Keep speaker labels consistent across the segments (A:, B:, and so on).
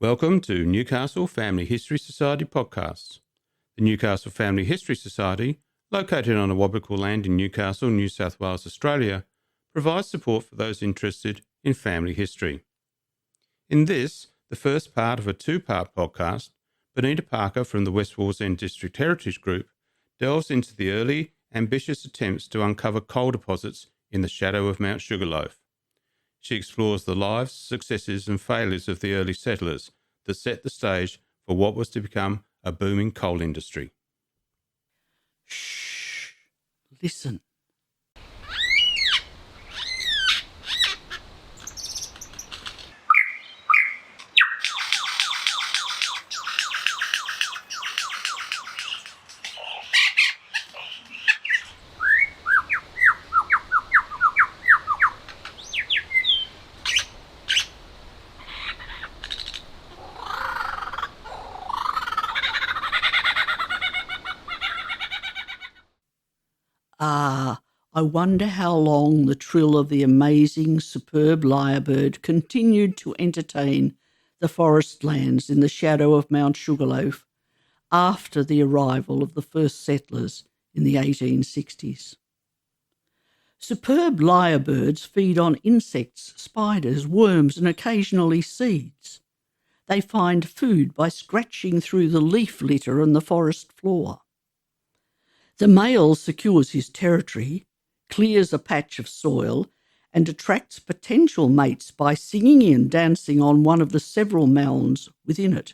A: Welcome to Newcastle Family History Society podcasts. The Newcastle Family History Society, located on Awabakal land in Newcastle, New South Wales, Australia, provides support for those interested in family history. In this, the first part of a two-part podcast, Benita Parker from the West Wallsend District Heritage Group delves into the early, ambitious attempts to uncover coal deposits in the Shadow of Mount Sugarloaf. She explores the lives, successes and failures of the early settlers that set the stage for what was to become a booming coal industry.
B: Shh, listen. I wonder how long the trill of the amazing, superb lyrebird continued to entertain the forest lands in the shadow of Mount Sugarloaf after the arrival of the first settlers in the 1860s. Superb lyrebirds feed on insects, spiders, worms and occasionally seeds. They find food by scratching through the leaf litter and the forest floor. The male secures his territory, clears a patch of soil, and attracts potential mates by singing and dancing on one of the several mounds within it.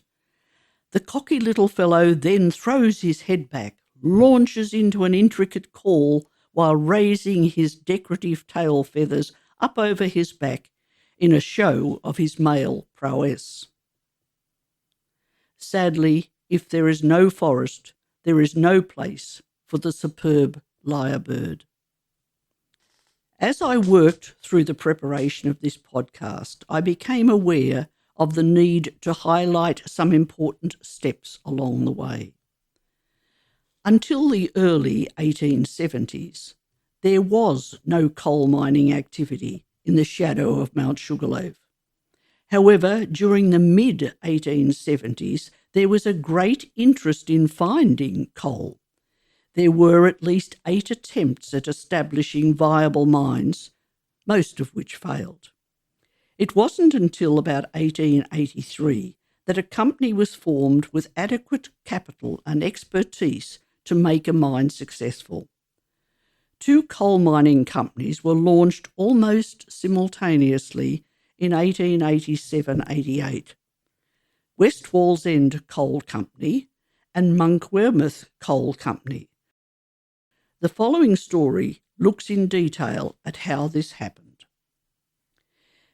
B: The cocky little fellow then throws his head back, launches into an intricate call while raising his decorative tail feathers up over his back in a show of his male prowess. Sadly, if there is no forest, there is no place for the superb lyrebird. As I worked through the preparation of this podcast, I became aware of the need to highlight some important steps along the way. Until the early 1870s, there was no coal mining activity in the shadow of Mount Sugarloaf. However, during the mid-1870s, there was a great interest in finding coal. There were at least 8 attempts at establishing viable mines, most of which failed. It wasn't until about 1883 that a company was formed with adequate capital and expertise to make a mine successful. 2 coal mining companies were launched almost simultaneously in 1887-88. West Wallsend Coal Company and Monkwearmouth Coal Company. The following story looks in detail at how this happened.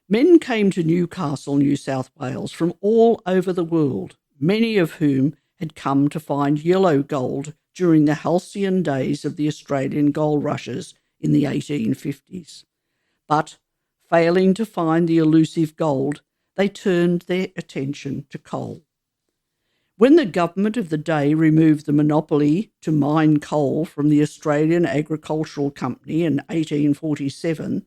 B: Men came to Newcastle, New South Wales from all over the world, many of whom had come to find yellow gold during the halcyon days of the Australian gold rushes in the 1850s. But, failing to find the elusive gold, they turned their attention to coal. When the government of the day removed the monopoly to mine coal from the Australian Agricultural Company in 1847,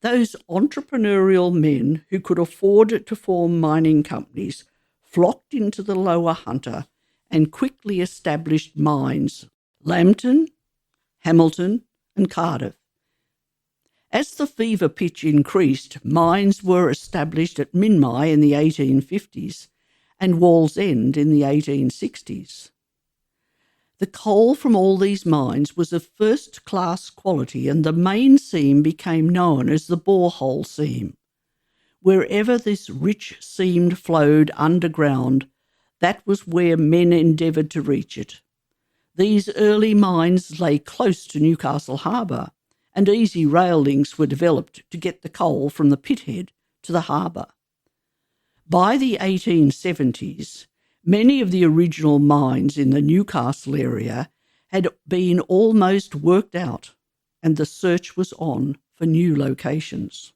B: those entrepreneurial men who could afford to form mining companies flocked into the Lower Hunter and quickly established mines, Lambton, Hamilton and Cardiff. As the fever pitch increased, mines were established at Minmi in the 1850s and Wallsend in the 1860s. The coal from all these mines was of first-class quality, and the main seam became known as the borehole seam. Wherever this rich seam flowed underground, that was where men endeavoured to reach it. These early mines lay close to Newcastle Harbour, and easy rail links were developed to get the coal from the pithead to the harbour. By the 1870s, many of the original mines in the Newcastle area had been almost worked out, and the search was on for new locations.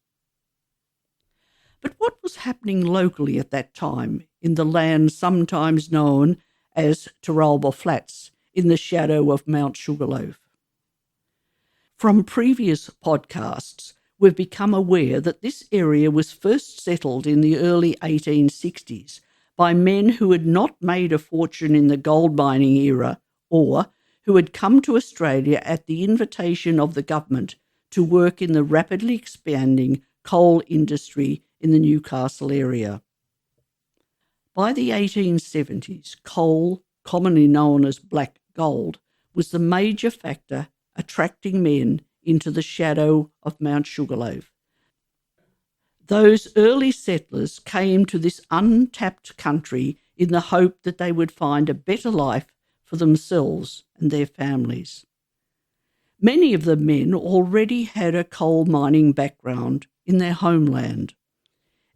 B: But what was happening locally at that time in the land sometimes known as Taralba Flats in the shadow of Mount Sugarloaf? From previous podcasts, we've become aware that this area was first settled in the early 1860s by men who had not made a fortune in the gold mining era or who had come to Australia at the invitation of the government to work in the rapidly expanding coal industry in the Newcastle area. By the 1870s, coal, commonly known as black gold, was the major factor attracting men into the shadow of Mount Sugarloaf. Those early settlers came to this untapped country in the hope that they would find a better life for themselves and their families. Many of the men already had a coal mining background in their homeland.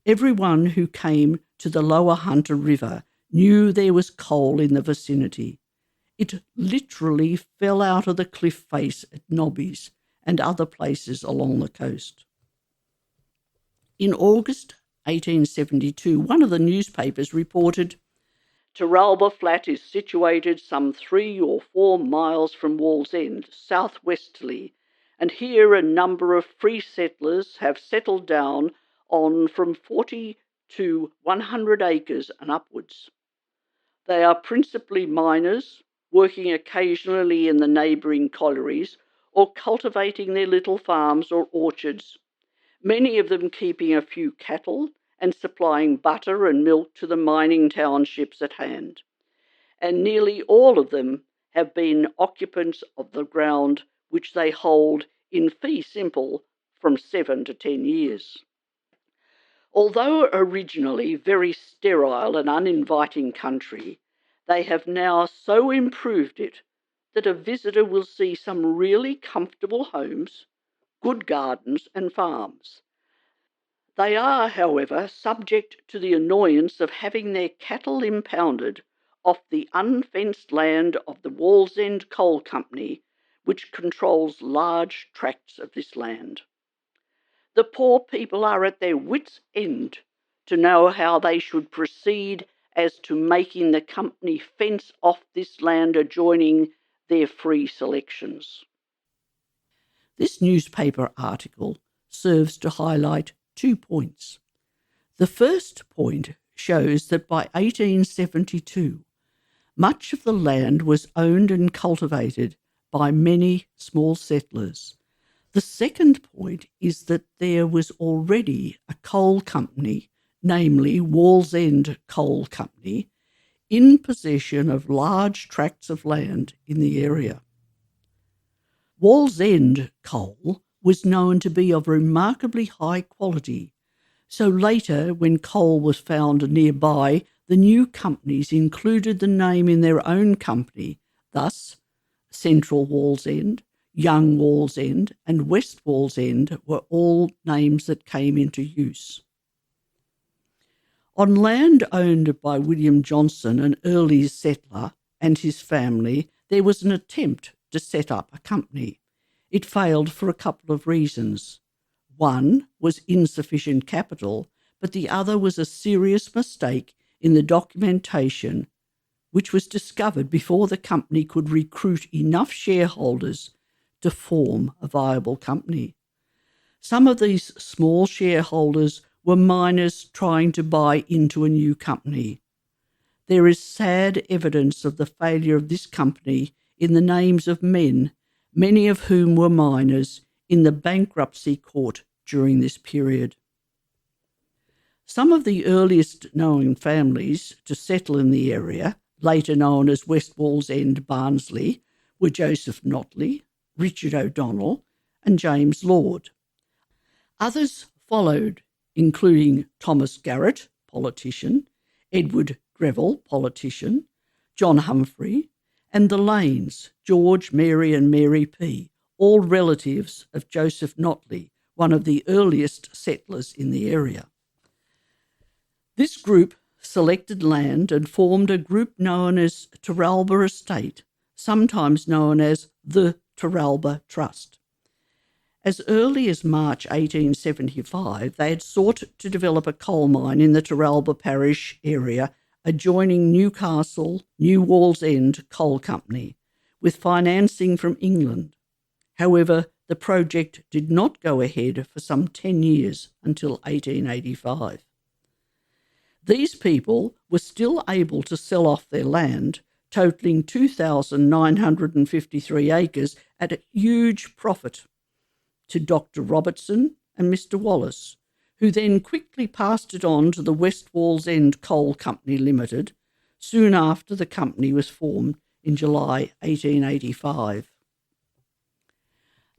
B: Everyone who came to the lower Hunter River knew there was coal in the vicinity. It literally fell out of the cliff face at Nobby's and other places along the coast. In August 1872, one of the newspapers reported, "Taralba Flat is situated some 3 or 4 miles from Wallsend, southwesterly, and here a number of free settlers have settled down on from 40 to 100 acres and upwards. They are principally miners, working occasionally in the neighbouring collieries or cultivating their little farms or orchards, many of them keeping a few cattle and supplying butter and milk to the mining townships at hand. And nearly all of them have been occupants of the ground which they hold in fee simple from 7 to 10 years. Although originally very sterile and uninviting country, they have now so improved it that a visitor will see some really comfortable homes, good gardens and farms. They are, however, subject to the annoyance of having their cattle impounded off the unfenced land of the Wallsend Coal Company, which controls large tracts of this land. The poor people are at their wits' end to know how they should proceed as to making the company fence off this land adjoining their free selections." This newspaper article serves to highlight 2 points. The first point shows that by 1872, much of the land was owned and cultivated by many small settlers. The second point is that there was already a coal company, namely Wallsend Coal Company, in possession of large tracts of land in the area. Wallsend coal was known to be of remarkably high quality, so later, when coal was found nearby, the new companies included the name in their own company. Thus, Central Wallsend, Young Wallsend and West Wallsend were all names that came into use. On land owned by William Johnson, an early settler, and his family, there was an attempt to set up a company. It failed for a couple of reasons. One was insufficient capital, but the other was a serious mistake in the documentation, which was discovered before the company could recruit enough shareholders to form a viable company. Some of these small shareholders were miners trying to buy into a new company. There is sad evidence of the failure of this company in the names of men, many of whom were miners, in the bankruptcy court during this period. Some of the earliest known families to settle in the area, later known as West Wallsend Barnsley, were Joseph Notley, Richard O'Donnell and James Lord. Others followed, including Thomas Garrett, politician, Edward Greville, politician, John Humphrey, and the Lanes, George, Mary and Mary P., all relatives of Joseph Notley, one of the earliest settlers in the area. This group selected land and formed a group known as Taralba Estate, sometimes known as the Taralba Trust. As early as March 1875, they had sought to develop a coal mine in the Taralba Parish area adjoining Newcastle New Wallsend Coal Company, with financing from England. However, the project did not go ahead for some 10 years until 1885. These people were still able to sell off their land, totalling 2,953 acres at a huge profit, to Dr. Robertson and Mr. Wallace, who then quickly passed it on to the West Wallsend Coal Company Limited, soon after the company was formed in July 1885.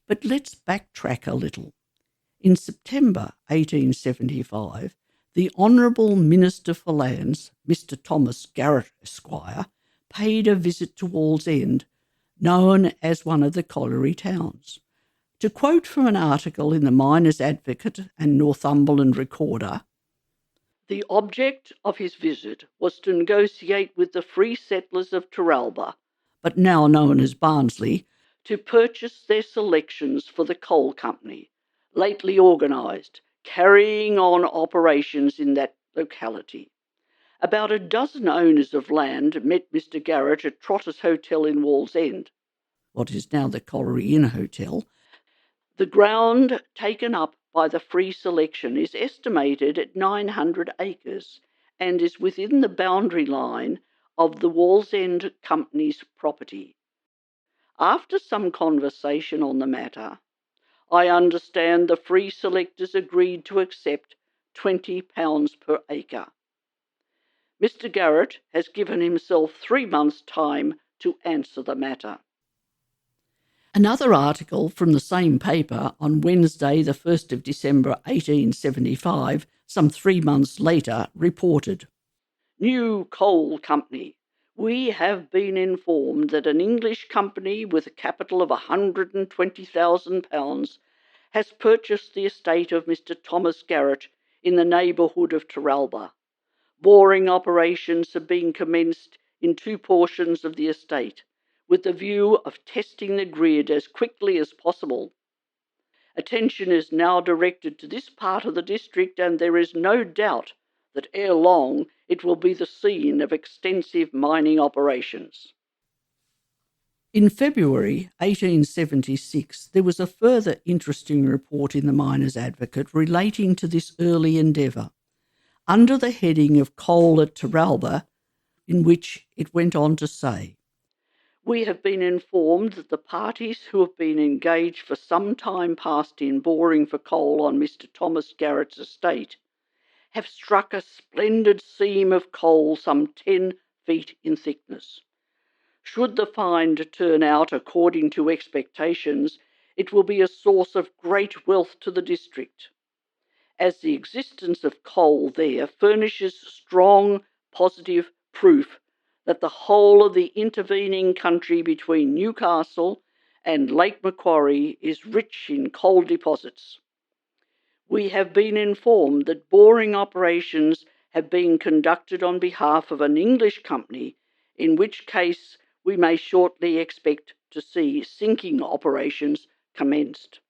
B: But let's backtrack a little. In September 1875, the Honourable Minister for Lands, Mr. Thomas Garrett, Esquire, paid a visit to Wallsend, known as one of the colliery towns. To quote from an article in the Miners Advocate and Northumberland Recorder, the object of his visit was to negotiate with the free settlers of Terralba, but now known as Barnsley, to purchase their selections for the coal company, lately organised, carrying on operations in that locality. About a dozen owners of land met Mr. Garrett at Trotter's Hotel in Wallsend, what is now the Colliery Inn Hotel. The ground taken up by the free selection is estimated at 900 acres and is within the boundary line of the Wallsend Company's property. After some conversation on the matter, I understand the free selectors agreed to accept £20 per acre. Mr. Garrett has given himself 3 months' time to answer the matter. Another article from the same paper on Wednesday, the 1st of December 1875, some 3 months later, reported, New Coal Company. We have been informed that an English company with a capital of £120,000 has purchased the estate of Mr. Thomas Garrett in the neighbourhood of Terralba. Boring operations have been commenced in 2 portions of the estate, with the view of testing the grid as quickly as possible. Attention is now directed to this part of the district, and there is no doubt that ere long it will be the scene of extensive mining operations. In February 1876, there was a further interesting report in the Miners Advocate relating to this early endeavour, under the heading of Coal at Terralba, in which it went on to say, We have been informed that the parties who have been engaged for some time past in boring for coal on Mr. Thomas Garrett's estate have struck a splendid seam of coal some 10 feet in thickness. Should the find turn out according to expectations, it will be a source of great wealth to the district, as the existence of coal there furnishes strong positive proof that the whole of the intervening country between Newcastle and Lake Macquarie is rich in coal deposits. We have been informed that boring operations have been conducted on behalf of an English company, in which case we may shortly expect to see sinking operations commenced.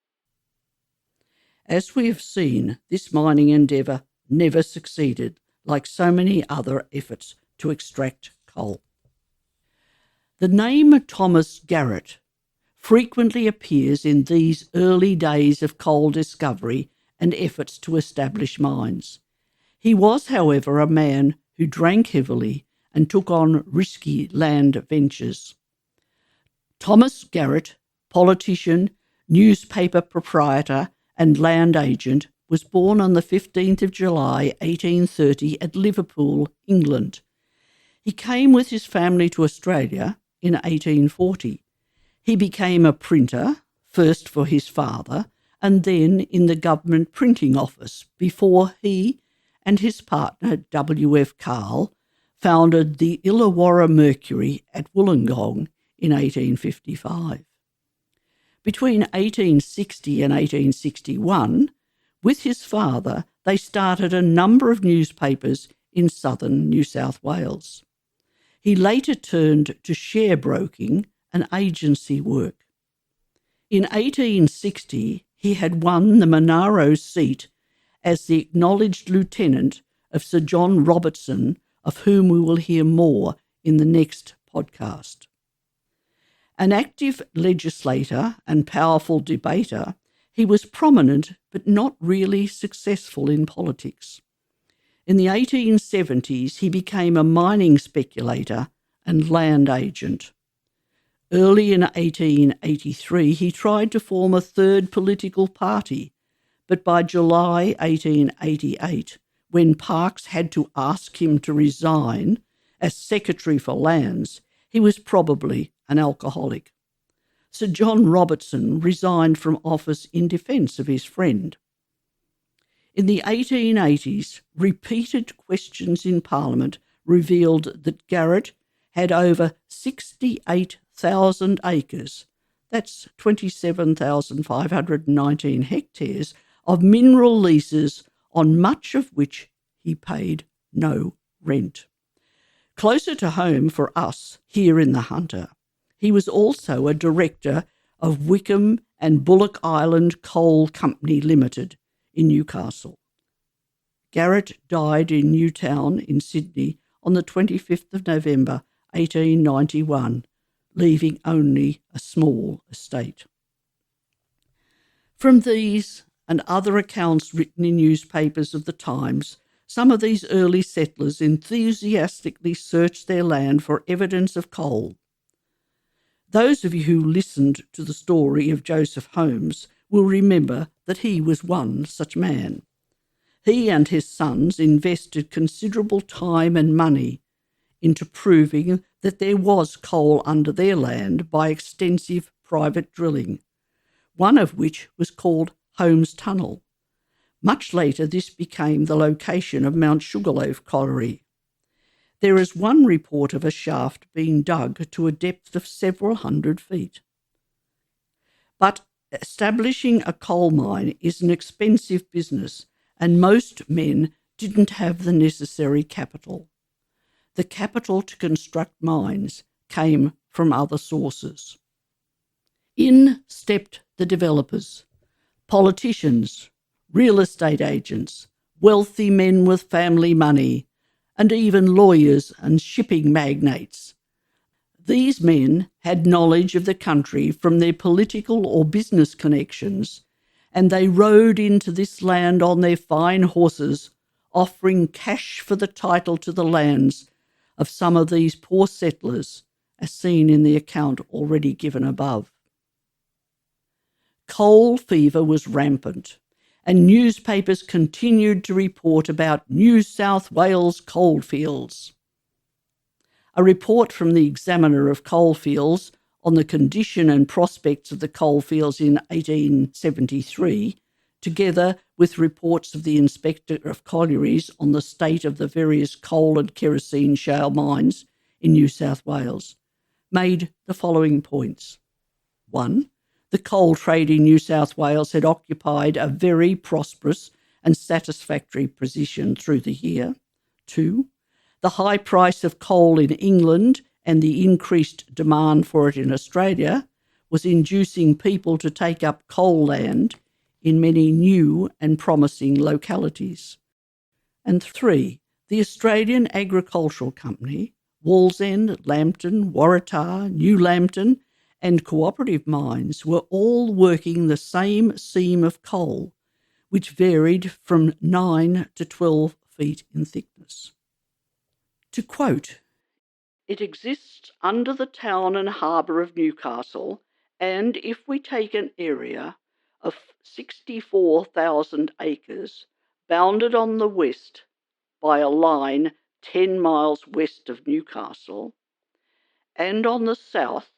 B: As we have seen, this mining endeavour never succeeded, like so many other efforts to extract coal. The name Thomas Garrett frequently appears in these early days of coal discovery and efforts to establish mines. He was, however, a man who drank heavily and took on risky land ventures. Thomas Garrett, politician, newspaper proprietor and land agent, was born on the 15th of July 1830 at Liverpool, England. He came with his family to Australia in 1840. He became a printer, first for his father and then in the government printing office, before he and his partner W.F. Carl founded the Illawarra Mercury at Wollongong in 1855. Between 1860 and 1861, with his father, they started a number of newspapers in southern New South Wales. He later turned to share broking and agency work. In 1860, he had won the Monaro seat as the acknowledged lieutenant of Sir John Robertson, of whom we will hear more in the next podcast. An active legislator and powerful debater, he was prominent but not really successful in politics. In the 1870s, he became a mining speculator and land agent. Early in 1883, he tried to form a third political party, but by July 1888, when Parkes had to ask him to resign as Secretary for Lands, he was probably an alcoholic. Sir John Robertson resigned from office in defence of his friend. In the 1880s, repeated questions in Parliament revealed that Garrett had over 68,000 acres, that's 27,519 hectares, of mineral leases on much of which he paid no rent. Closer to home for us here in the Hunter, he was also a director of Wickham and Bullock Island Coal Company Limited in Newcastle. Garrett died in Newtown in Sydney on the 25th of November 1891, leaving only a small estate. From these and other accounts written in newspapers of the times, some of these early settlers enthusiastically searched their land for evidence of coal. Those of you who listened to the story of Joseph Holmes will remember that he was one such man. He and his sons invested considerable time and money into proving that there was coal under their land by extensive private drilling, one of which was called Holmes Tunnel. Much later, this became the location of Mount Sugarloaf Colliery. There is one report of a shaft being dug to a depth of several hundred feet. But establishing a coal mine is an expensive business, and most men didn't have the necessary capital. The capital to construct mines came from other sources. In stepped the developers, politicians, real estate agents, wealthy men with family money, and even lawyers and shipping magnates. These men had knowledge of the country from their political or business connections, and they rode into this land on their fine horses, offering cash for the title to the lands of some of these poor settlers, as seen in the account already given above. Coal fever was rampant, and newspapers continued to report about New South Wales coalfields. A report from the Examiner of Coalfields on the condition and prospects of the coalfields in 1873, together with reports of the Inspector of Collieries on the state of the various coal and kerosene shale mines in New South Wales, made the following points. 1. The coal trade in New South Wales had occupied a very prosperous and satisfactory position through the year. 2. The high price of coal in England and the increased demand for it in Australia was inducing people to take up coal land in many new and promising localities. And 3. The Australian Agricultural Company, Wallsend, Lambton, Waratah, New Lambton, and cooperative mines were all working the same seam of coal, which varied from 9 to 12 feet in thickness. To quote, "It exists under the town and harbour of Newcastle, and if we take an area of 64,000 acres, bounded on the west by a line 10 miles west of Newcastle, and on the south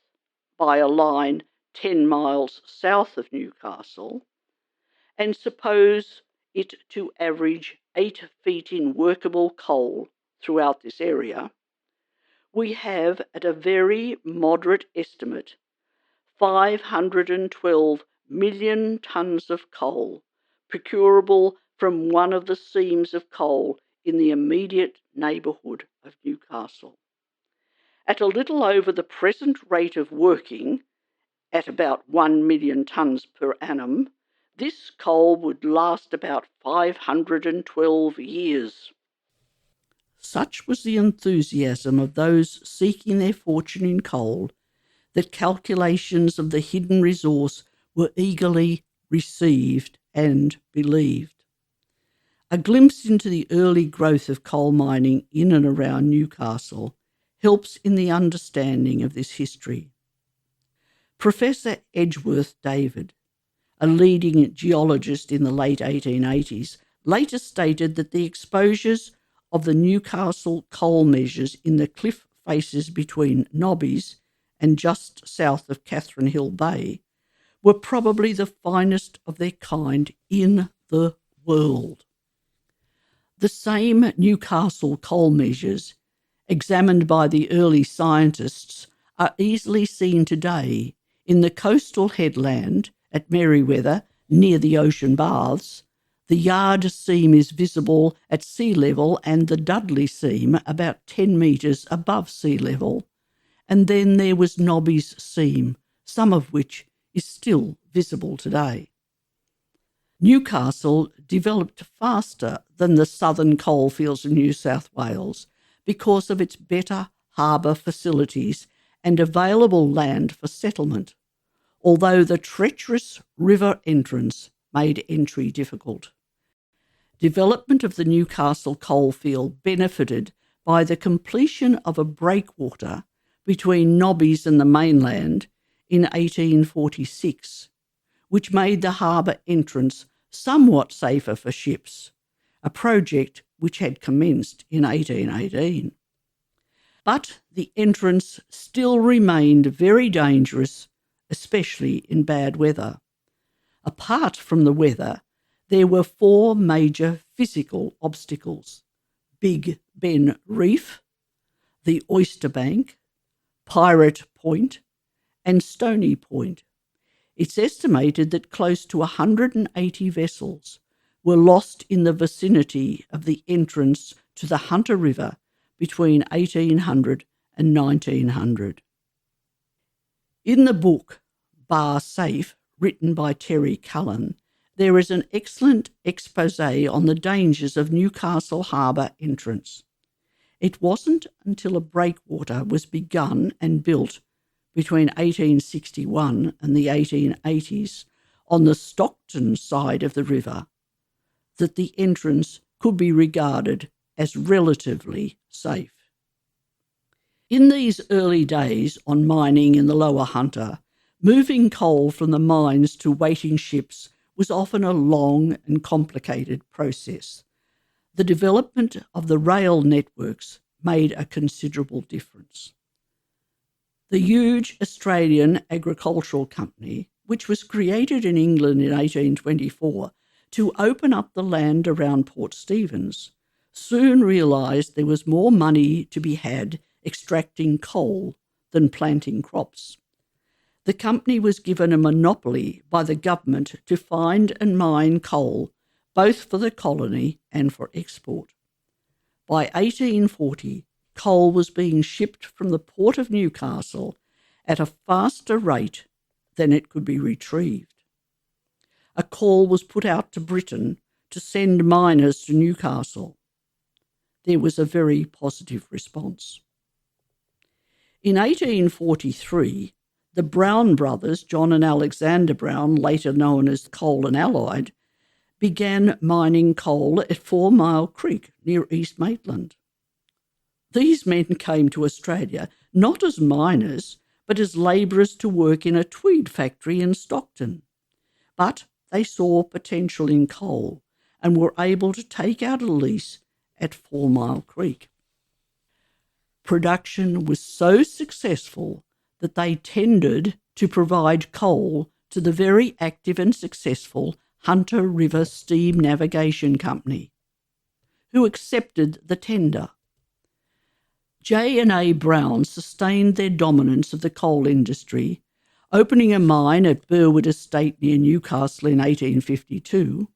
B: by a line 10 miles south of Newcastle, and suppose it to average 8 feet in workable coal throughout this area, we have, at a very moderate estimate, 512 million tonnes of coal procurable from one of the seams of coal in the immediate neighbourhood of Newcastle. At a little over the present rate of working, at about 1 million tonnes per annum, this coal would last about 512 years." Such was the enthusiasm of those seeking their fortune in coal that calculations of the hidden resource were eagerly received and believed. A glimpse into the early growth of coal mining in and around Newcastle helps in the understanding of this history. Professor Edgeworth David, a leading geologist in the late 1880s, later stated that the exposures of the Newcastle coal measures in the cliff faces between Nobbies and just south of Catherine Hill Bay were probably the finest of their kind in the world. The same Newcastle coal measures, examined by the early scientists, are easily seen today in the coastal headland at Merewether, near the ocean baths. The Yard seam is visible at sea level and the Dudley seam about 10 metres above sea level. And then there was Nobby's seam, some of which is still visible today. Newcastle developed faster than the southern coalfields of New South Wales because of its better harbour facilities and available land for settlement, although the treacherous river entrance made entry difficult. Development of the Newcastle coalfield benefited by the completion of a breakwater between Nobbies and the mainland in 1846, which made the harbour entrance somewhat safer for ships, a project which had commenced in 1818. But the entrance still remained very dangerous, especially in bad weather. Apart from the weather, there were 4 major physical obstacles: Big Ben Reef, the Oyster Bank, Pirate Point, and Stony Point. It's estimated that close to 180 vessels were lost in the vicinity of the entrance to the Hunter River between 1800 and 1900. In the book Bar Safe, written by Terry Cullen, there is an excellent exposé on the dangers of Newcastle Harbour entrance. It wasn't until a breakwater was begun and built between 1861 and the 1880s on the Stockton side of the river that the entrance could be regarded as relatively safe. In these early days on mining in the Lower Hunter, moving coal from the mines to waiting ships was often a long and complicated process. The development of the rail networks made a considerable difference. The huge Australian Agricultural Company, which was created in England in 1824 to open up the land around Port Stephens, soon realised there was more money to be had extracting coal than planting crops. The company was given a monopoly by the government to find and mine coal, both for the colony and for export. By 1840, coal was being shipped from the port of Newcastle at a faster rate than it could be retrieved. A call was put out to Britain to send miners to Newcastle. There was a very positive response. In 1843, the Brown brothers, John and Alexander Brown, later known as Coal and Allied, began mining coal at 4 Mile Creek near East Maitland. These men came to Australia not as miners, but as labourers to work in a tweed factory in Stockton. But they saw potential in coal and were able to take out a lease at 4 Mile Creek. Production was so successful that they tendered to provide coal to the very active and successful Hunter River Steam Navigation Company, who accepted the tender. J&A Brown sustained their dominance of the coal industry, opening a mine at Burwood Estate near Newcastle in 1852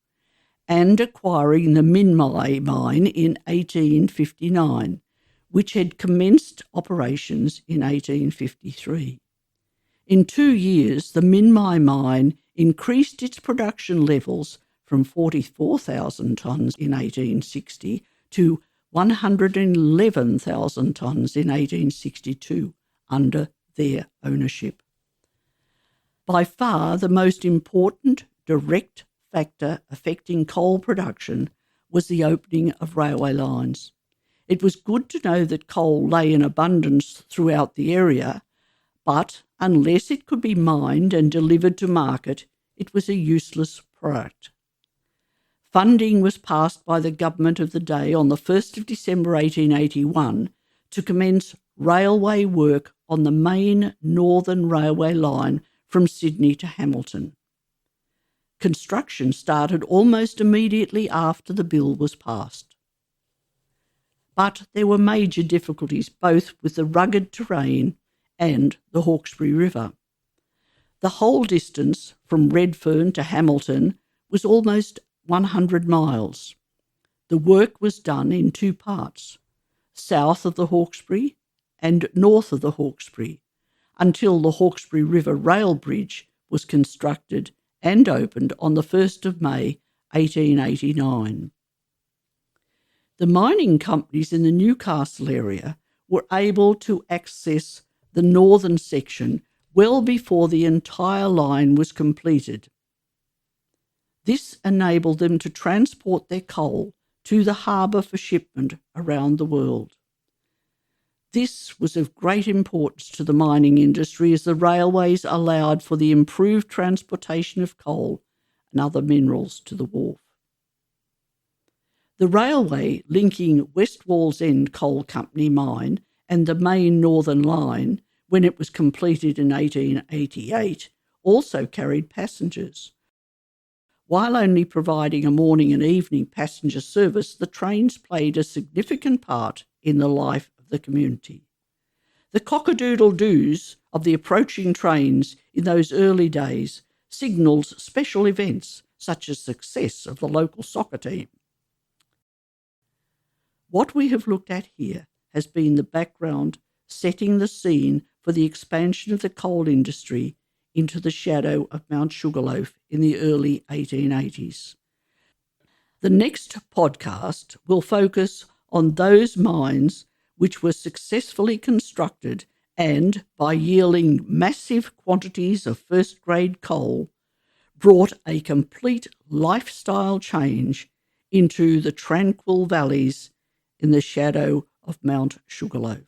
B: and acquiring the Minmi mine in 1859, which had commenced operations in 1853. In 2 years, the Minmi mine increased its production levels from 44,000 tonnes in 1860 to 111,000 tonnes in 1862 under their ownership. By far the most important direct factor affecting coal production was the opening of railway lines. It was good to know that coal lay in abundance throughout the area, but unless it could be mined and delivered to market, it was a useless product. Funding was passed by the government of the day on the 1st of December 1881 to commence railway work on the main Northern Railway line from Sydney to Hamilton. Construction started almost immediately after the bill was passed. But there were major difficulties both with the rugged terrain and the Hawkesbury River. The whole distance from Redfern to Hamilton was almost 100 miles. The work was done in two parts, south of the Hawkesbury and north of the Hawkesbury, until the Hawkesbury River Rail Bridge was constructed and opened on the 1st of May 1889. The mining companies in the Newcastle area were able to access the northern section well before the entire line was completed. This enabled them to transport their coal to the harbour for shipment around the world. This was of great importance to the mining industry as the railways allowed for the improved transportation of coal and other minerals to the wharf. The railway linking West Wallsend Coal Company mine and the main Northern Line, when it was completed in 1888, also carried passengers. While only providing a morning and evening passenger service, the trains played a significant part in the life of the community. The cock-a-doodle-doos of the approaching trains in those early days signalled special events, such as success of the local soccer team. What we have looked at here has been the background setting the scene for the expansion of the coal industry into the shadow of Mount Sugarloaf in the early 1880s. The next podcast will focus on those mines which were successfully constructed and, by yielding massive quantities of first-grade coal, brought a complete lifestyle change into the tranquil valleys in the shadow of Mount Sugarloaf.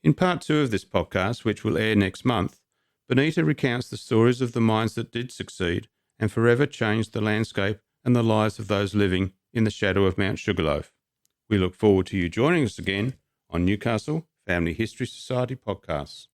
A: In part 2 of this podcast, which will air next month, Benita recounts the stories of the mines that did succeed and forever changed the landscape and the lives of those living in the shadow of Mount Sugarloaf. We look forward to you joining us again on Newcastle Family History Society podcasts.